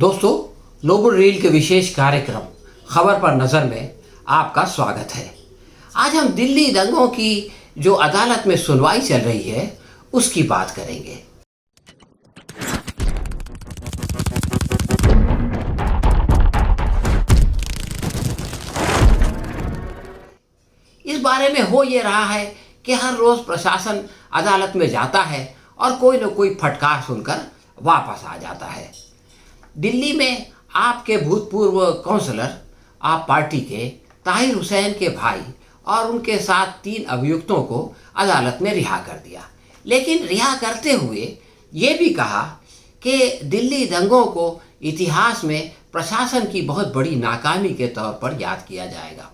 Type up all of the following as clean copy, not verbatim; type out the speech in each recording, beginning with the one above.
दोस्तों, Nobel reel के विशेष कार्यक्रम खबर पर नज़र में आपका स्वागत है। आज हम दिल्ली दंगों की जो अदालत में सुनवाई चल रही है उसकी बात करेंगे। इस बारे में हो ये रहा है कि हर रोज़ प्रशासन अदालत में जाता है और कोई न कोई फटकार सुनकर वापस आ जाता है। दिल्ली में आपके भूतपूर्व काउंसलर आप पार्टी के ताहिर हुसैन के भाई और उनके साथ 3 अभियुक्तों को अदालत ने रिहा कर दिया, लेकिन रिहा करते हुए ये भी कहा कि दिल्ली दंगों को इतिहास में प्रशासन की बहुत बड़ी नाकामी के तौर पर याद किया जाएगा।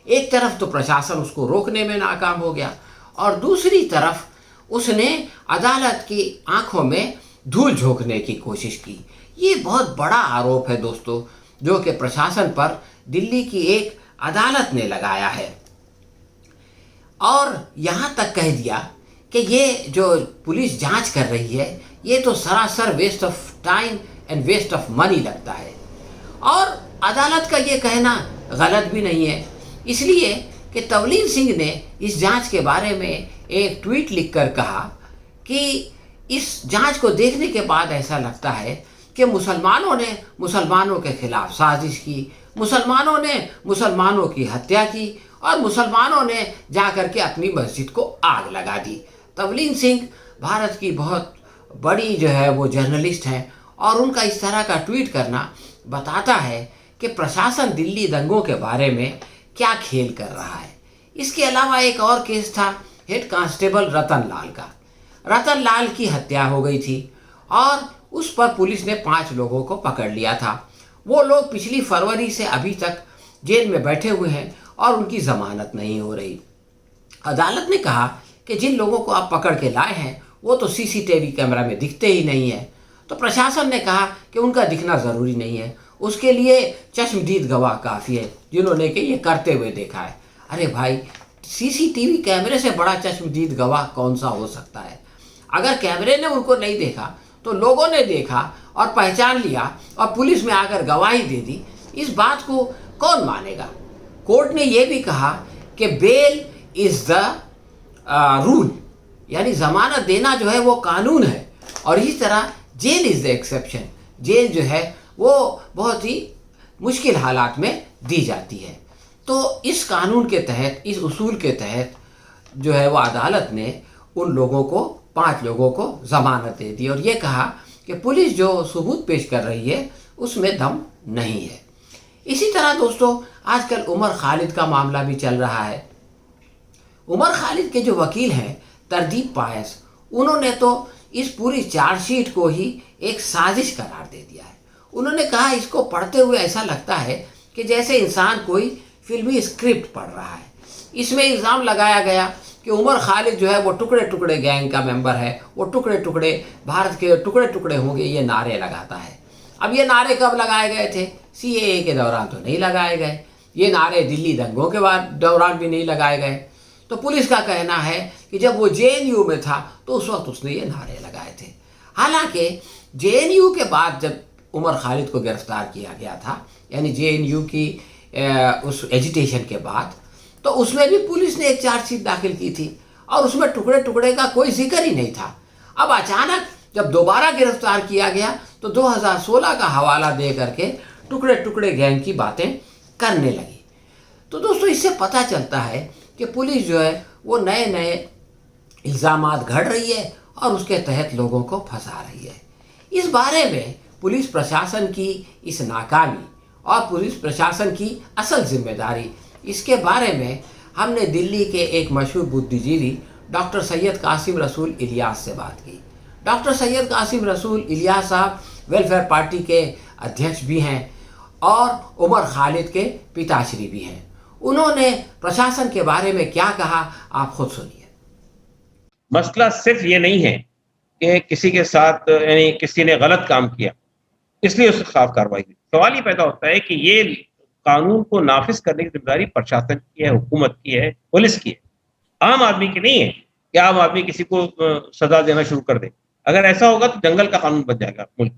एक तरफ तो प्रशासन उसको रोकने में नाकाम हो गया और दूसरी तरफ उसने अदालत की आंखों में धूल झोंकने की कोशिश की। ये बहुत बड़ा आरोप है दोस्तों, जो कि प्रशासन पर दिल्ली की एक अदालत ने लगाया है और यहाँ तक कह दिया कि ये जो पुलिस जांच कर रही है ये तो सरासर waste of time and waste of money लगता है। और अदालत का ये कहना गलत भी नहीं है, इसलिए कि तवलीन सिंह ने इस जांच के बारे में एक ट्वीट लिखकर कहा कि इस जांच को देखने के बाद ऐसा लगता है कि मुसलमानों ने मुसलमानों के खिलाफ साजिश की, मुसलमानों ने मुसलमानों की हत्या की और मुसलमानों ने जाकर के अपनी मस्जिद को आग लगा दी। तवलीन सिंह भारत की बहुत बड़ी जो है वो जर्नलिस्ट हैं और उनका इस तरह का ट्वीट करना बताता है कि प्रशासन दिल्ली दंगों के बारे में क्या खेल कर रहा है। इसके अलावा एक और केस था हेड कांस्टेबल रतन लाल का। रतन लाल की हत्या हो गई थी और उस पर पुलिस ने 5 लोगों को पकड़ लिया था। वो लोग पिछली फरवरी से अभी तक जेल में बैठे हुए हैं और उनकी ज़मानत नहीं हो रही। अदालत ने कहा कि जिन लोगों को आप पकड़ के लाए हैं वो तो सीसीटीवी कैमरा में दिखते ही नहीं है। तो प्रशासन ने कहा कि उनका दिखना ज़रूरी नहीं है, उसके लिए चश्मदीद गवाह काफ़ी है जिन्होंने कि ये करते हुए देखा है। अरे भाई, सीसीटीवी कैमरे से बड़ा चश्मदीद गवाह कौन सा हो सकता है? अगर कैमरे ने उनको नहीं देखा तो लोगों ने देखा और पहचान लिया और पुलिस में आकर गवाही दे दी, इस बात को कौन मानेगा? कोर्ट ने यह भी कहा कि बेल इज़ द रूल, यानी ज़मानत देना जो है वो कानून है और इसी तरह jail is the exception. Jail जो है वो बहुत ही मुश्किल हालात में दी जाती है। तो इस कानून के तहत, इस उसूल के तहत जो है वो अदालत ने उन लोगों को 5 लोगों को ज़मानत दे दी और ये कहा कि पुलिस जो सबूत पेश कर रही है उसमें दम नहीं है। इसी तरह दोस्तों, आजकल उमर खालिद का मामला भी चल रहा है। उमर खालिद के जो वकील हैं तरदीप पायस, उन्होंने तो इस पूरी चार्जशीट को ही एक साजिश करार दे दिया है। उन्होंने कहा इसको पढ़ते हुए ऐसा लगता है कि जैसे इंसान कोई फिल्मी स्क्रिप्ट पढ़ रहा है। इसमें इल्ज़ाम लगाया गया कि उमर खालिद जो है वो टुकड़े टुकड़े गैंग का मेंबर है, वो टुकड़े टुकड़े भारत के टुकड़े टुकड़े होंगे ये नारे लगाता है। अब ये नारे कब लगाए गए थे? सीएए के दौरान तो नहीं लगाए गए, ये नारे दिल्ली दंगों के दौरान भी नहीं लगाए गए। तो पुलिस का कहना है कि जब वो जेएनयू में था तो उस वक्त उसने ये नारे लगाए थे। हालांकि जेएनयू के बाद जब उमर खालिद को गिरफ्तार किया गया था, यानी जेएनयू की उस एजिटेशन के बाद, तो उसमें भी पुलिस ने एक चार्जशीट दाखिल की थी और उसमें टुकड़े टुकड़े का कोई जिक्र ही नहीं था। अब अचानक जब दोबारा गिरफ्तार किया गया तो 2016 का हवाला दे करके टुकड़े टुकड़े गैंग की बातें करने लगी। तो दोस्तों, इससे पता चलता है कि पुलिस जो है वो नए नए इल्ज़ामात घड़ रही है और उसके तहत लोगों को फंसा रही है। इस बारे में पुलिस प्रशासन की इस नाकामी और पुलिस प्रशासन की असल जिम्मेदारी, इसके बारे में हमने दिल्ली के एक मशहूर बुद्धिजीवी डॉक्टर सैयद कासिम रसूल इलियास से बात की। डॉक्टर सैयद कासिम रसूल इलियास साहब वेलफेयर पार्टी के अध्यक्ष भी हैं और उमर खालिद के पिताश्री भी हैं। उन्होंने प्रशासन के बारे में क्या कहा, आप खुद सुनिए। मसला सिर्फ ये नहीं है कि किसी के साथ यानी किसी ने गलत काम किया इसलिए उसके खिलाफ कार्रवाई हुई। सवाल ये पैदा होता है कि ये कानून को नाफिज करने की जिम्मेदारी प्रशासन की है, हुकूमत की है, पुलिस की है, आम आदमी की नहीं है कि आम आदमी किसी को सजा देना शुरू कर दे। अगर ऐसा होगा तो जंगल का कानून बन जाएगा मुल्क।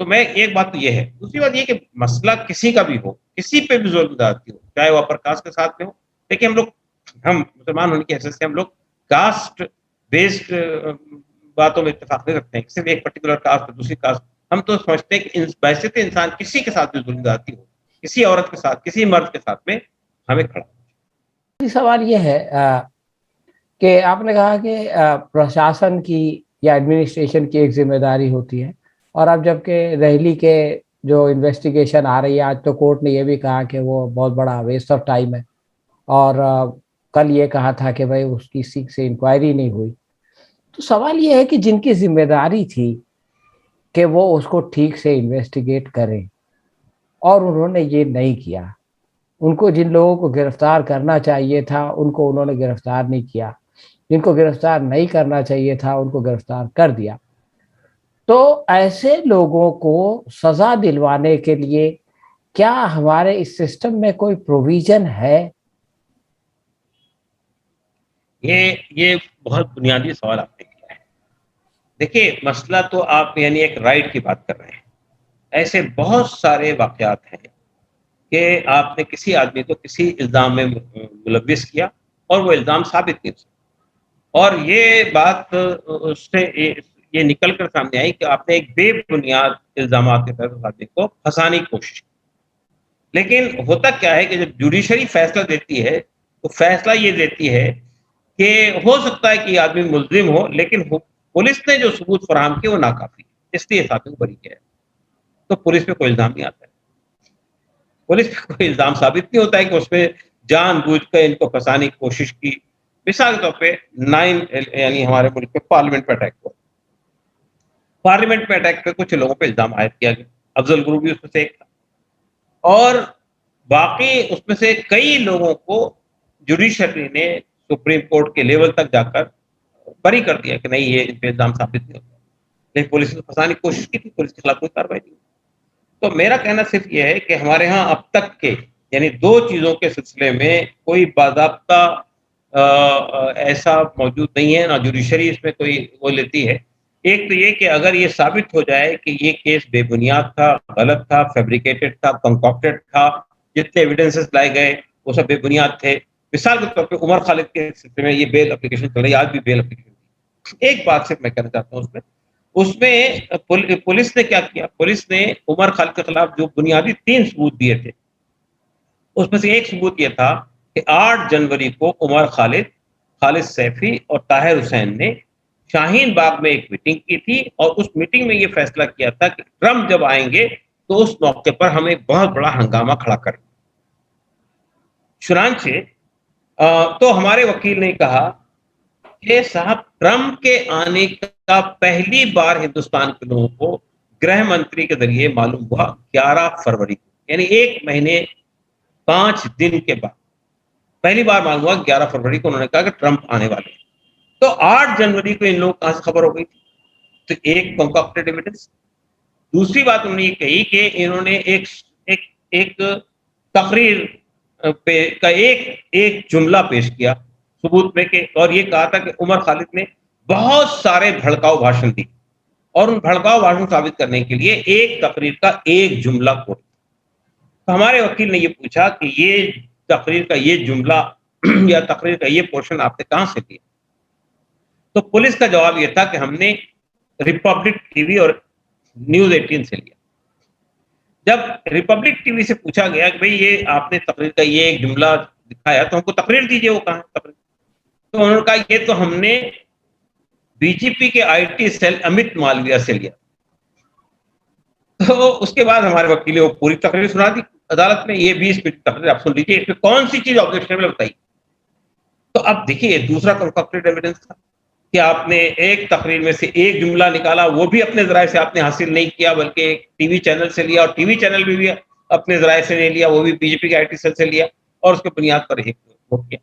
तो मैं एक बात तो ये है, दूसरी बात ये कि मसला किसी का भी हो, किसी पे भी जुल्म ज्यादती हो, चाहे वो अपर कास्ट के साथ में हो। देखिए हम मुसलमान होने की हैसियत से हम लोग कास्ट बेस्ड बातों में इत्तेफाक नहीं रखते हैं, सिर्फ एक पर्टिकुलर कास्ट दूसरी कास्ट। हम तो समझते हैं कि वैसे तो इंसान किसी के साथ भी जुल्म ज्यादती हो, किसी औरत के साथ, किसी मर्द के साथ में हमें खड़ा। सवाल ये है कि आपने कहा कि प्रशासन की या एडमिनिस्ट्रेशन की एक जिम्मेदारी होती है, और अब जबकि दहली के जो इन्वेस्टिगेशन आ रही है, आज तो कोर्ट ने यह भी कहा कि वो बहुत बड़ा वेस्ट ऑफ टाइम है, और कल ये कहा था कि भाई उसकी किसी से इंक्वायरी नहीं हुई। तो सवाल ये है कि जिनकी जिम्मेदारी थी कि वो उसको ठीक से इन्वेस्टिगेट करें और उन्होंने ये नहीं किया, उनको जिन लोगों को गिरफ्तार करना चाहिए था उनको उन्होंने गिरफ्तार नहीं किया, जिनको गिरफ्तार नहीं करना चाहिए था उनको गिरफ्तार कर दिया। तो ऐसे लोगों को सजा दिलवाने के लिए क्या हमारे इस सिस्टम में कोई प्रोविजन है? ये बहुत बुनियादी सवाल आपने किया है। देखिए, मसला तो आप यानी एक राइट की बात कर रहे हैं। ऐसे बहुत सारे वाक़यात हैं कि आपने किसी आदमी को किसी इल्ज़ाम में मुलव्विस किया और वो इल्ज़ाम साबित नहीं हुआ, और ये बात उससे ये निकल कर सामने आई कि आपने एक बेबुनियाद इल्ज़ामात के तहत उस आदमी को फँसाने की कोशिश की। लेकिन होता क्या है कि जब जुडिशरी फैसला देती है, तो फैसला ये देती है कि हो सकता है कि ये आदमी मुल्ज़िम हो, लेकिन पुलिस ने जो सबूत फराहम किए वो नाकाफ़ी है, इसलिए इस आदमी को बरी किया है। तो पुलिस पे कोई इल्ज़ाम नहीं आता है। पुलिस पे कोई इल्ज़ाम साबित नहीं होता है कि उसने जानबूझकर इनको फँसाने की कोशिश की। मिसाल के तौर पे 9 यानी हमारे मुल्क में पार्लियामेंट पे अटैक हुआ। पार्लियामेंट में अटैक पे कुछ लोगों पे इल्ज़ाम आयद किया गया। अफ़ज़ल गुरु भी उसमें से एक था, और बाकी उसमें से कई लोगों को जुडिशरी ने सुप्रीम कोर्ट के लेवल तक जाकर बरी कर दिया कि नहीं, ये इन पे इल्ज़ाम साबित नहीं होता। लेकिन पुलिस ने फँसाने की कोशिश की थी, पुलिस के खिलाफ कोई कार्रवाई नहीं हुई। तो मेरा कहना सिर्फ ये है कि हमारे यहाँ अब तक के यानी 2 चीज़ों के सिलसिले में कोई बाज़ाब्ता ऐसा मौजूद नहीं है, ना जुडिशरी इसमें कोई वो लेती है। एक तो ये कि अगर ये साबित हो जाए कि ये केस बेबुनियाद था, गलत था, फैब्रिकेटेड था, कंकॉक्टेड था, जितने एविडेंसेस लाए गए वो सब बेबुनियाद थे। मिसाल के तौर पे उमर खालिद के सिलसिले में ये बेल एप्लीकेशन चल रही है, आज भी बेल एप्लीकेशन। एक बात सिर्फ मैं कहना चाहता हूँ उसमें पुलिस ने क्या किया, पुलिस ने उमर खालिद के खिलाफ जो बुनियादी 3 सबूत दिए थे, उसमें से एक सबूत ये था कि 8 जनवरी को उमर खालिद, खालिद सैफी और ताहिर हुसैन ने शाहीन बाग में एक मीटिंग की थी, और उस मीटिंग में ये फैसला किया था कि ट्रंप जब आएंगे तो उस मौके पर हम एक बहुत बड़ा हंगामा खड़ा करेंगे। चुनांचे तो हमारे वकील ने कहा कि साहब, ट्रंप के आने का पहली बार हिंदुस्तान के लोगों को गृह मंत्री के जरिए मालूम हुआ 11 फरवरी को, यानी 1 महीने 5 दिन के बाद पहली बार मालूम हुआ 11 फरवरी को उन्होंने कहा कि ट्रंप आने वाले हैं। तो 8 जनवरी को इन लोगों को कहां से खबर हो गई थी? तो एक कंकॉक्टेड एविडेंस। दूसरी बात उन्होंने ये कही कि इन्होंने एक एक एक तकरीर पे का एक जुमला पेश किया सबूत में के, और ये कहा था कि उमर खालिद ने बहुत सारे भड़काऊ भाषण दिए, और उन भड़काऊ भाषण साबित करने के लिए एक तकरीर का एक जुमला कोट। तो हमारे वकील ने ये पूछा कि ये तकरीर का ये जुमला या तकरीर का ये पोर्शन आपने कहां से लिया? तो पुलिस का जवाब ये था कि हमने रिपब्लिक टीवी और न्यूज़ 18 से लिया। जब रिपब्लिक टीवी से पूछा गया कि भाई ये आपने तकरीर का ये एक जुमला दिखाया, तो हमको तकरीर दीजिए, वो कहां है तकरीर? तो उन्होंने कहा ये तो हमने बीजेपी के आईटी सेल अमित मालविया से लिया। तो उसके बाद हमारे वकील ने वो पूरी तकरीर सुना दी अदालत में। ये 20 मिनट तकरीर आप सुन लीजिए, इसमें कौन सी चीज ऑब्जेक्शनेबल बताइए। तो अब देखिए, दूसरा कंकॉक्टेड एविडेंस था कि आपने एक तकरीर में से एक जुमला निकाला, वो भी अपने जराये से आपने हासिल नहीं किया, बल्कि एक टीवी चैनल से लिया, और टीवी चैनल भी अपने जराये से नहीं लिया, वो भी बीजेपी के आईटी सेल से लिया, और उसके बुनियाद पर एक वोट किया।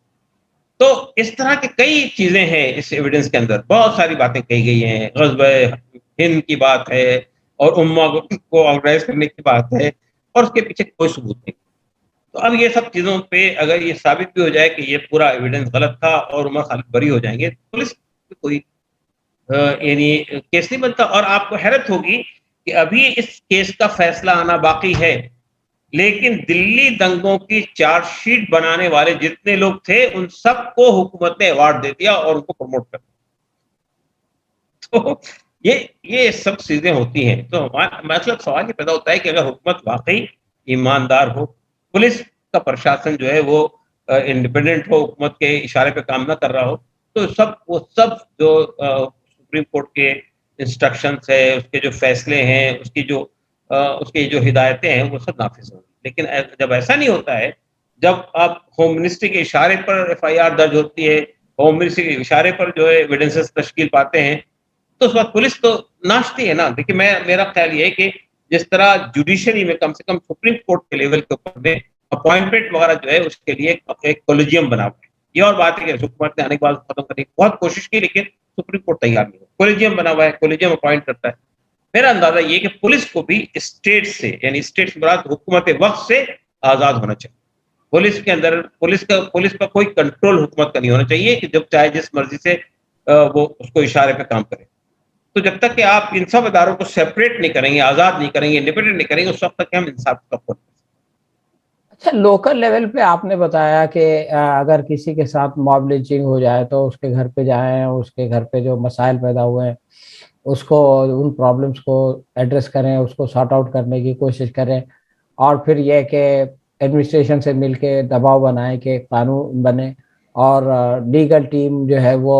तो इस तरह की कई चीजें हैं इस एविडेंस के अंदर, बहुत सारी बातें कही गई हैं। ग़ज़व हिंद की बात है, और उम्मा को ऑर्गेनाइज करने की बात है, और उसके पीछे कोई सबूत नहीं। तो अब ये सब चीजों पे अगर ये साबित भी हो जाए कि ये पूरा एविडेंस गलत था और उमर खालिद बरी हो जाएंगे, पुलिस कोई यानी केस नहीं बनता। और आपको हैरत होगी कि अभी इस केस का फैसला आना बाकी है, लेकिन दिल्ली दंगों की चार्जशीट बनाने वाले जितने लोग थे उन सबको हुकूमत ने अवार्ड दे दिया और उनको प्रमोट कर दिया। तो ये सब चीजें होती हैं। तो मतलब सवाल ये पैदा होता है कि अगर हुकूमत वाकई ईमानदार हो, पुलिस का प्रशासन जो है वो इंडिपेंडेंट हो, हुकूमत के इशारे पे काम ना कर रहा हो, तो वो सब जो सुप्रीम कोर्ट के इंस्ट्रक्शंस है, उसके जो फैसले हैं, उसकी जो हिदायतें हैं, वो सब नाफिज होंगी। लेकिन जब ऐसा नहीं होता है, जब आप होम मिनिस्ट्री के इशारे पर एफआईआर दर्ज होती है, होम मिनिस्ट्री के इशारे पर जो है एविडेंसेस तश्कील पाते हैं, तो उस वक्त पुलिस तो नाचती है ना। देखिए, मेरा ख्याल ये है कि जिस तरह जुडिशरी में कम से कम सुप्रीम कोर्ट के लेवल के ऊपर में अपॉइंटमेंट वगैरह जो है उसके लिए एक कोलिजियम बना हुआ है। ये और बात है कि हुकूमत ने आने के बाद खत्म करने की बहुत कोशिश की, लेकिन सुप्रीम कोर्ट तैयार नहीं हुआ। कोलिजियम बना हुआ है, कोलिजियम अपॉइंट करता है। मेरा अंदाजा ये कि पुलिस को भी स्टेट से, यानी स्टेट से मुराद हुकूमत वक्त से आजाद होना चाहिए। पुलिस के अंदर पुलिस पर कोई कंट्रोल हुकूमत का नहीं होना चाहिए कि जब चाहे जिस मर्जी से वो उसको इशारे पे काम करे। तो जब तक कि आप इन सब इदारों को सेपरेट नहीं करेंगे, आजाद नहीं करेंगे, इंडिपेंडेंट नहीं करेंगे, उस वक्त तक हम इंसाफ का खोल। अच्छा, लोकल लेवल पे आपने बताया कि अगर किसी के साथ मॉब लिंचिंग हो जाए तो उसके घर पे जाएं, उसके घर पे जो मसाइल पैदा हुए हैं उसको, उन प्रॉब्लम्स को एड्रेस करें, उसको सॉर्ट आउट करने की कोशिश करें, और फिर यह कि एडमिनिस्ट्रेशन से मिलके दबाव बनाएं कि कानून बने और लीगल टीम जो है वो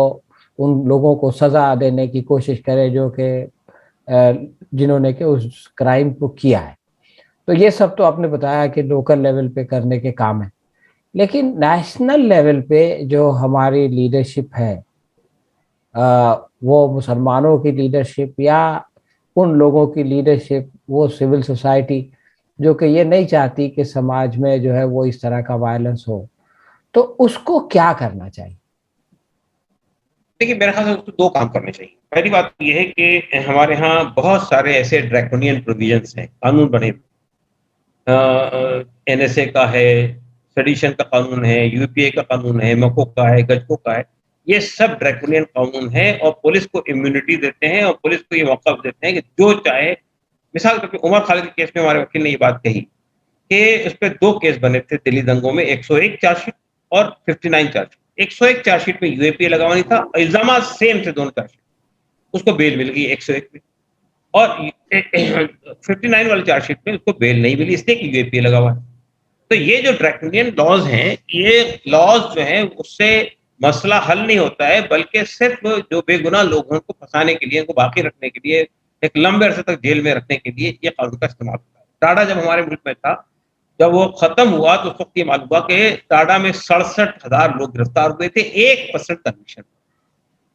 उन लोगों को सज़ा देने की कोशिश करे जो कि जिन्होंने कि उस क्राइम को किया है। तो ये सब तो आपने बताया कि लोकल लेवल पे करने के काम है, लेकिन नेशनल लेवल पे जो हमारी लीडरशिप है, वो मुसलमानों की लीडरशिप या उन लोगों की लीडरशिप, वो सिविल सोसाइटी जो कि ये नहीं चाहती कि समाज में जो है वो इस तरह का वायलेंस हो, तो उसको क्या करना चाहिए? देखिए, मेरे ख्याल से उसको दो काम करने चाहिए। पहली बात ये है कि हमारे यहाँ बहुत सारे ऐसे ड्रैकोनियन प्रोविजंस हैं, कानून बने। एनएसए का है, सेडिशन का कानून है, यूपीए का कानून है, मको का है, गजको का है। ये सब ड्रैकोनियन कानून है और पुलिस को इम्यूनिटी देते हैं और पुलिस को ये मौका देते हैं कि जो चाहे। मिसाल के तौर पे उमर खालिद के केस में हमारे वकील ने ये बात कही कि उस पर दो केस बने थे दिल्ली दंगों में, 101 चार्जशीट और 59 चार्जशीट। 101 चार्जशीट में यूएपीए लगा हुआ नहीं था, इल्जाम सेम थे दोनों चार्जशीट, उसको बेल मिल गई 101 में। और 59 वाली चार्जशीट में उसको बेल नहीं मिली, इसलिए कि यूएपीए लगा हुआ है। तो ये जो ड्रैकोनियन लॉज हैं, ये लॉज जो हैं उससे मसला हल नहीं होता है, बल्कि सिर्फ जो बेगुनाह लोग हैं उनको फंसाने के लिए, उनको बाकी रखने के लिए, एक लंबे अरसे तक जेल में रखने के लिए ये कानून का इस्तेमाल होता है। टाडा जब हमारे मुल्क में था, जब वो खत्म हुआ तो उस वक्त ये मालूम हुआ कि टाडा में 67,000 लोग गिरफ्तार हुए थे, 1% कन्विक्शन।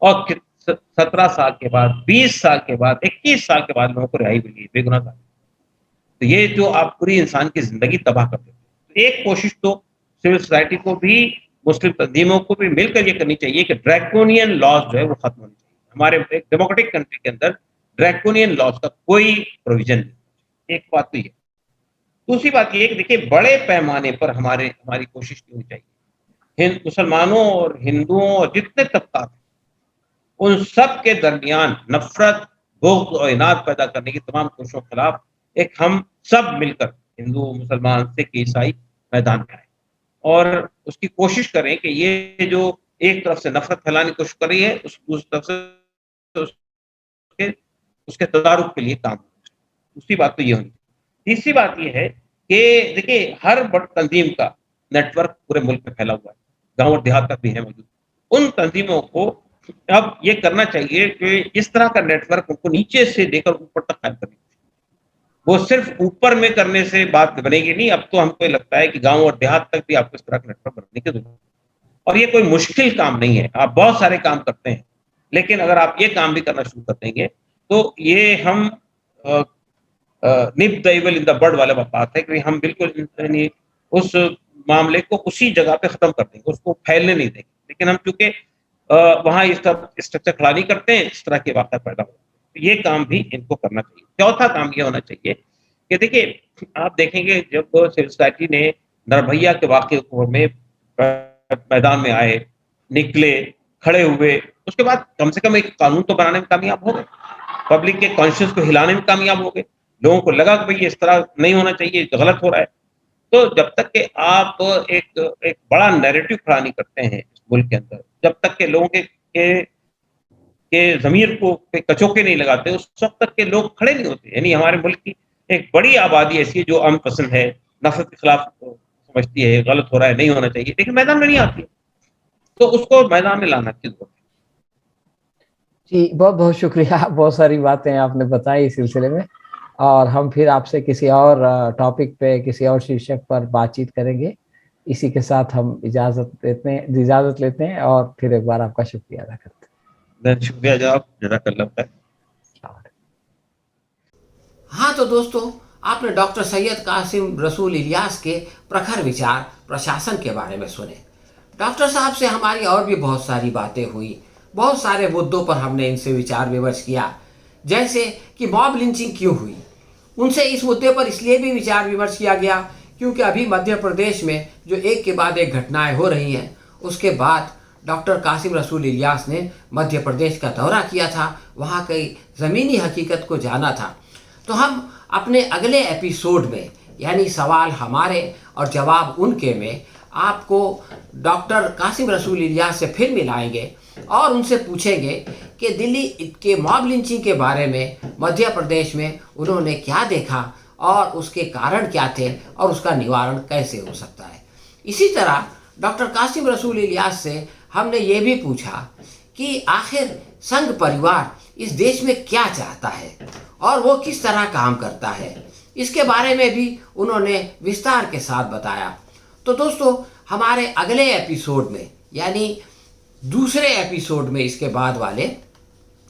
और 17 साल के बाद, 20 साल के बाद, 21 साल के बाद लोगों को रिहाई मिली बेगुनाह था। तो ये जो आप पूरी इंसान की जिंदगी तबाह कर देते हैं। तो एक कोशिश तो सिविल सोसाइटी को भी, मुस्लिम तंजीमों को भी मिलकर ये करनी चाहिए कि ड्रैकोनियन लॉज जो है वो खत्म होनी चाहिए। हमारे एक डेमोक्रेटिक कंट्री के अंदर ड्रैकोनियन लॉज का कोई प्रोविजन नहीं। एक बात तो ये। दूसरी बात ये कि देखिए, बड़े पैमाने पर हमारी कोशिश होनी चाहिए मुसलमानों और हिंदुओं और जितने तबकात उन सब के दरमियान नफरत, बुग़्ज़ और इनाद पैदा करने की तमाम कोशिशों के खिलाफ एक हम सब मिलकर, हिंदू, मुसलमान, सिख, ईसाई, मैदान में आए और उसकी कोशिश करें कि ये जो एक तरफ से नफरत फैलाने की कोशिश कर रही है, दूसरी तरफ से उसके तदारुक के लिए काम। दूसरी बात तो ये होनी। तीसरी बात ये है कि देखिए, हर बड़ी तंजीम का नेटवर्क पूरे मुल्क में फैला हुआ है, गाँव और देहात तक भी है मौजूद। उन तंजीमों को अब ये करना चाहिए कि इस तरह का नेटवर्क उनको नीचे से लेकर ऊपर तक कायम करनी चाहिए। वो सिर्फ ऊपर में करने से बात बनेगी नहीं। अब तो हमको लगता है कि गाँव और देहात तक भी आपको इस तरह का नेटवर्क बनाने की जरूरत है। और ये कोई मुश्किल काम नहीं है, आप बहुत सारे काम करते हैं, लेकिन अगर आप ये काम भी करना शुरू कर देंगे तो ये हम nip the evil in the bud वाला बात है कि हम बिल्कुल यानी उस मामले को उसी जगह पे खत्म कर देंगे, उसको फैलने नहीं देंगे। लेकिन हम चूंकि वहाँ इस तरह स्ट्रक्चर खड़ा नहीं करते हैं, इस तरह के वाक़या पैदा होते हैं। तो ये काम भी इनको करना चाहिए। चौथा काम ये होना चाहिए कि देखिए, आप देखेंगे जब सिविल सोसाइटी ने निर्भया के वाक़ये में मैदान में आए, निकले, खड़े हुए, उसके बाद कम से कम एक कानून तो बनाने में कामयाब हो गए। पब्लिक के कॉन्शियस को हिलाने में कामयाब हो गए। लोगों को लगा कि भाई इस तरह नहीं होना चाहिए, गलत हो रहा है। तो जब तक कि आप एक बड़ा नैरेटिव खड़ा नहीं करते हैं इस मुल्क के अंदर, जब तक के लोगों के ज़मीर को पे कचोके नहीं लगाते, उस वक़्त तक के लोग खड़े नहीं होते। यानी हमारे मुल्क की एक बड़ी आबादी ऐसी है जो अमन पसंद है, नफ़रत के खिलाफ समझती है, गलत हो रहा है, नहीं होना चाहिए, लेकिन मैदान में नहीं आती है। तो उसको मैदान में लाना की ज़रूरत है। जी, बहुत-बहुत शुक्रिया। बहुत सारी बातें आपने बताई इस सिलसिले में, और हम फिर आपसे किसी और टॉपिक पे, किसी और शीर्षक पर बातचीत करेंगे। इसी के साथ हम इजाज़त लेते हैं और फिर एक बार आपका शुक्रिया अदा करते शुक्रिया जनाब, जज़ाकल्लाह खैर। हैं। हाँ तो दोस्तों, आपने डॉक्टर सैयद कासिम रसूल इलियास के प्रखर विचार प्रशासन के बारे में सुने। डॉक्टर साहब से हमारी और भी बहुत सारी बातें हुई, बहुत सारे मुद्दों पर हमने इनसे विचार विमर्श किया, जैसे कि मॉब लिंचिंग क्यों हुई। उनसे इस मुद्दे पर इसलिए भी विचार विमर्श किया गया क्योंकि अभी मध्य प्रदेश में जो एक के बाद एक घटनाएं हो रही हैं, उसके बाद डॉक्टर कासिम रसूल इलियास ने मध्य प्रदेश का दौरा किया था, वहाँ की ज़मीनी हकीकत को जाना था। तो हम अपने अगले एपिसोड में, यानी सवाल हमारे और जवाब उनके में, आपको डॉक्टर कासिम रसूल इलियास से फिर मिलाएंगे और उनसे पूछेंगे कि दिल्ली के मॉब लिंचिंग के बारे में मध्य प्रदेश में उन्होंने क्या देखा और उसके कारण क्या थे और उसका निवारण कैसे हो सकता है। इसी तरह डॉक्टर कासिम रसूल इलियास से हमने ये भी पूछा कि आखिर संघ परिवार इस देश में क्या चाहता है और वो किस तरह काम करता है, इसके बारे में भी उन्होंने विस्तार के साथ बताया। तो दोस्तों, हमारे अगले एपिसोड में, यानी दूसरे एपिसोड में, इसके बाद वाले,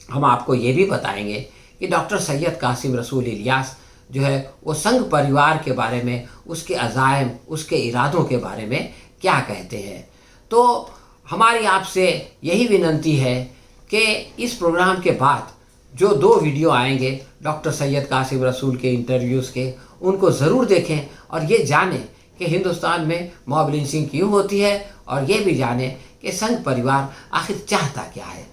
हम आपको ये भी बताएंगे कि डॉक्टर सैयद कासिम रसूल इलियास जो है वो संघ परिवार के बारे में, उसके अज़ाइम, उसके इरादों के बारे में क्या कहते हैं। तो हमारी आपसे यही विनंती है कि इस प्रोग्राम के बाद जो 2 वीडियो आएंगे डॉक्टर सैयद कासिम रसूल के इंटरव्यूज़ के, उनको ज़रूर देखें और ये जानें कि हिंदुस्तान में मॉब लिंचिंग क्यों होती है, और ये भी जानें कि संघ परिवार आखिर चाहता क्या है।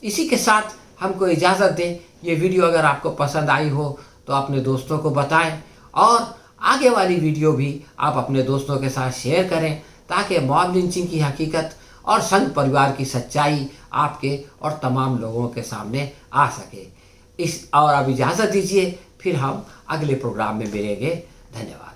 इसी के साथ हमको इजाज़त दें। ये वीडियो अगर आपको पसंद आई हो तो अपने दोस्तों को बताएं और आगे वाली वीडियो भी आप अपने दोस्तों के साथ शेयर करें, ताकि मॉब लिंचिंग की हकीकत और संघ परिवार की सच्चाई आपके और तमाम लोगों के सामने आ सके। और अब इजाज़त दीजिए, फिर हम अगले प्रोग्राम में मिलेंगे। धन्यवाद।